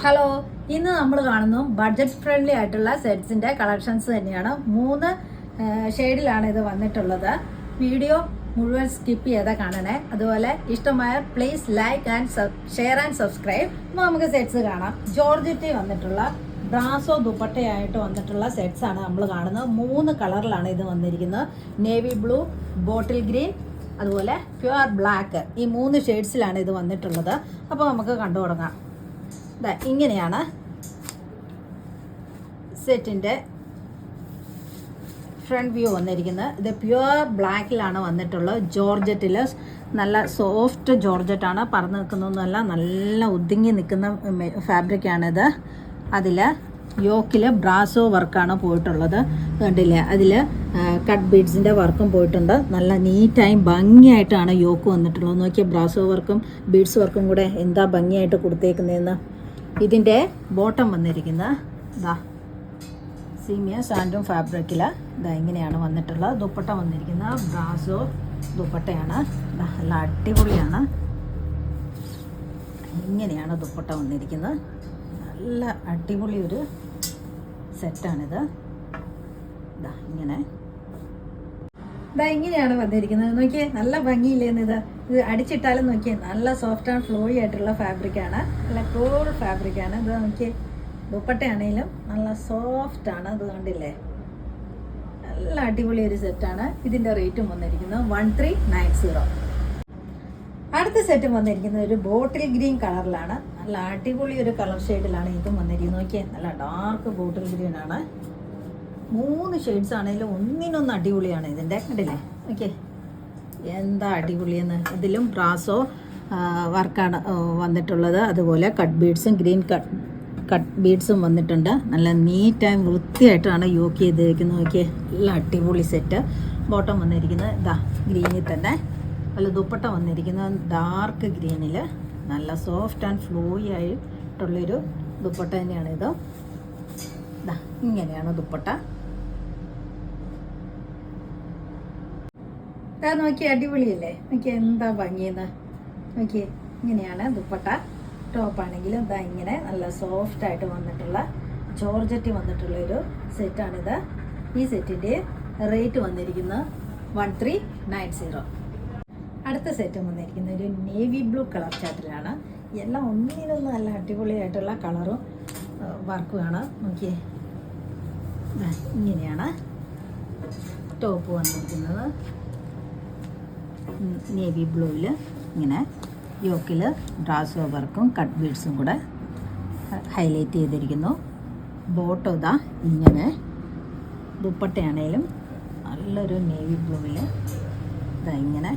Hello, ഇന്ന് നമ്മൾ കാണുന്നു ബഡ്ജറ്റ് ഫ്രണ്ട്ലി ആയിട്ടുള്ള സെറ്റ്സിന്റെ കളക്ഷൻസ് തന്നെയാണ്. 3 ഷെയ്ഡിലാണ് ഇത് വന്നിട്ടുള്ളത്. വീഡിയോ മുഴുവൻ സ്കിപ്പ് ചെയ്താ കാണണേ. അതുപോലെ ഇഷ്ടമായ please like and share and subscribe. നമുക്ക് സെറ്റ്സ് കാണാം. ജോർജറ്റി വന്നിട്ടുള്ള ബ്രാസോ ദുപ്പട്ടയായിട്ട് വന്നിട്ടുള്ള സെറ്റ്സ് ആണ് നമ്മൾ കാണുന്നത്. 3 കളറിലാണ് ഇത് വന്നിരിക്കുന്നത്. നേവി ബ്ലൂ, ബോട്ടിൽ ഗ്രീൻ, അതുപോലെ പ്യുവർ ബ്ലാക്ക്. ഈ 3 ഷെയ്ഡ്സിലാണ് ഇത് വന്നിട്ടുള്ളത്. അപ്പോൾ നമുക്ക് കണ്ടു തുടങ്ങാം. ഇങ്ങനെയാണ് സെറ്റിൻ്റെ ഫ്രണ്ട് വ്യൂ വന്നിരിക്കുന്നത്. ഇത് പ്യുവർ ബ്ലാക്കിലാണ് വന്നിട്ടുള്ളത്. ജോർജറ്റിൽ നല്ല സോഫ്റ്റ് ജോർജറ്റാണ്. പറന്ന് നിൽക്കുന്നൊന്നുമല്ല, നല്ല ഒതുങ്ങി നിൽക്കുന്ന ഫാബ്രിക്കാണിത്. അതിൽ യോക്കിൽ ബ്രാസോ വർക്കാണ് പോയിട്ടുള്ളത്. കണ്ടില്ലേ, അതിൽ കട്ട് ബീഡ്സിൻ്റെ വർക്കും പോയിട്ടുണ്ട്. നല്ല നീറ്റായും ഭംഗിയായിട്ടാണ് യോക്ക് വന്നിട്ടുള്ളത്. നോക്കിയാൽ ബ്രാസോ വർക്കും ബീഡ്സ് വർക്കും കൂടെ എന്താ ഭംഗിയായിട്ട് കൊടുത്തേക്കുന്നതെന്ന്. ഇതിൻ്റെ ബോട്ടം വന്നിരിക്കുന്നത് ഇതാ സീമിയ സാൻഡും ഫാബ്രിക്കിൽ ഇതാ ഇങ്ങനെയാണ് വന്നിട്ടുള്ളത്. ദുപ്പട്ട വന്നിരിക്കുന്നത് ബ്രാസോ ദുപ്പട്ടയാണ്. നല്ല അടിപൊളിയാണ്. ഇങ്ങനെയാണ് ദുപ്പട്ട വന്നിരിക്കുന്നത്. നല്ല അടിപൊളി ഒരു സെറ്റാണിത്. ഇതാ ഇങ്ങനെയാണ് വന്നിരിക്കുന്നത്. നോക്കിയേ, നല്ല ഭംഗിയില്ലേന്ന്. ഇത് അടിച്ചിട്ടാലും നോക്കിയേ, നല്ല സോഫ്റ്റ് ആൻഡ് ഫ്ലോയി ആയിട്ടുള്ള ഫാബ്രിക്കാണ്. നല്ല കൂൾ ഫാബ്രിക്കാണ്. ഇത് നോക്കിയേ, ദുപ്പട്ടയാണെങ്കിലും നല്ല സോഫ്റ്റ് ആണ്. ഇത് കണ്ടില്ലേ, നല്ല അടിപൊളി ഒരു സെറ്റാണ്. ഇതിൻ്റെ റേറ്റും വന്നിരിക്കുന്നത് 1390. അടുത്ത സെറ്റും വന്നിരിക്കുന്നത് ഒരു ബോട്ടിൽ ഗ്രീൻ കളറിലാണ്. നല്ല അടിപൊളി ഒരു കളർ ഷെയ്ഡിലാണ് ഇതും വന്നിരിക്കുന്നത്. നോക്കിയേ, നല്ല ഡാർക്ക് ബോട്ടിൽ ഗ്രീൻ ആണ്. 3 ഷെയ്ഡ്സ് ആണെങ്കിലും ഒന്നിനൊന്ന് അടിപൊളിയാണ് ഇതിൻ്റെ. കണ്ടില്ലേ, ഓക്കെ, എന്താ അടിപൊളിയെന്ന്. ഇതിലും ബ്രാസോ വർക്കാണ് വന്നിട്ടുള്ളത്. അതുപോലെ കട്ട് ബീഡ്സും ഗ്രീൻ കട്ട് ബീഡ്സും വന്നിട്ടുണ്ട്. നല്ല നീറ്റായി വൃത്തിയായിട്ടാണ് യോക്ക് ചെയ്തിരിക്കുന്നത്. നോക്കിയേ, നല്ല അടിപൊളി സെറ്റ്. ബോട്ടം വന്നിരിക്കുന്നത് ഇതാ ഗ്രീനിൽ തന്നെ. അല്ല, ദുപ്പട്ട വന്നിരിക്കുന്നത് ഡാർക്ക് ഗ്രീനിൽ. നല്ല സോഫ്റ്റ് ആൻഡ് ഫ്ലോയി ആയിട്ടുള്ളൊരു ദുപ്പട്ട തന്നെയാണ് ഇത്. ഇങ്ങനെയാണ് ദുപ്പട്ട. നോക്കിയേ, അടിപൊളിയല്ലേ. നോക്കിയേ, എന്താ ഭംഗിയെന്ന്. നോക്കിയേ, ഇങ്ങനെയാണ് ദുപ്പട്ട. ടോപ്പാണെങ്കിലും ഇതാ ഇങ്ങനെ നല്ല സോഫ്റ്റ് ആയിട്ട് വന്നിട്ടുള്ള ജോർജറ്റ് വന്നിട്ടുള്ള ഒരു സെറ്റാണിത്. ഈ സെറ്റിൻ്റെ റേറ്റ് വന്നിരിക്കുന്നത് 1390. അടുത്ത സെറ്റ് വന്നിരിക്കുന്നത് ഒരു നേവി ബ്ലൂ കളർ ചാർട്ടിലാണ്. എല്ലാം ഒന്നിനൊന്നും നല്ല അടിപൊളിയായിട്ടുള്ള കളറും വർക്കുമാണ്. നോക്കിയേ, ഇങ്ങനെയാണ് ടോപ്പ് വന്നിരിക്കുന്നത്. നേവി ബ്ലൂവിൽ ഇങ്ങനെ യോക്കിൽ ബ്രാസോ വർക്കും കട്ട് ബീഡ്സും കൂടെ ഹൈലൈറ്റ് ചെയ്തിരിക്കുന്നു. ബോട്ടോ ഇതാ ഇങ്ങനെ. ദുപ്പട്ടയാണേലും നല്ലൊരു നേവി ബ്ലൂവിൽ ഇതാ ഇങ്ങനെ.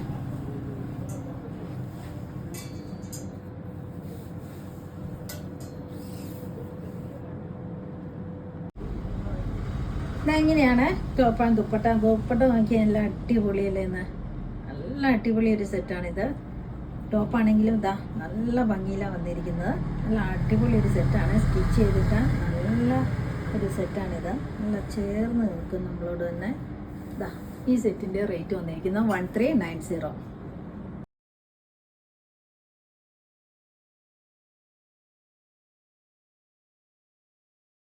ഇങ്ങനെയാണ് ടോപ്പ് ആൻഡ് ദുപ്പട്ട. ദുപ്പട്ട നോക്കിയാൽ നല്ല അടിപൊളിയല്ലേന്ന്. നല്ല അടിപൊളി ഒരു സെറ്റാണിത്. ടോപ്പാണെങ്കിലും ഇതാ നല്ല ഭംഗിയിലാണ് വന്നിരിക്കുന്നത്. നല്ല അടിപൊളി ഒരു സെറ്റാണ്. സ്റ്റിച്ച് ചെയ്തിട്ട് നല്ല ഒരു സെറ്റാണിത്. നല്ല ചേർന്ന് നിൽക്കും നമ്മളോട് തന്നെ. ഇതാ ഈ സെറ്റിൻ്റെ റേറ്റ് വന്നിരിക്കുന്നത് 1390.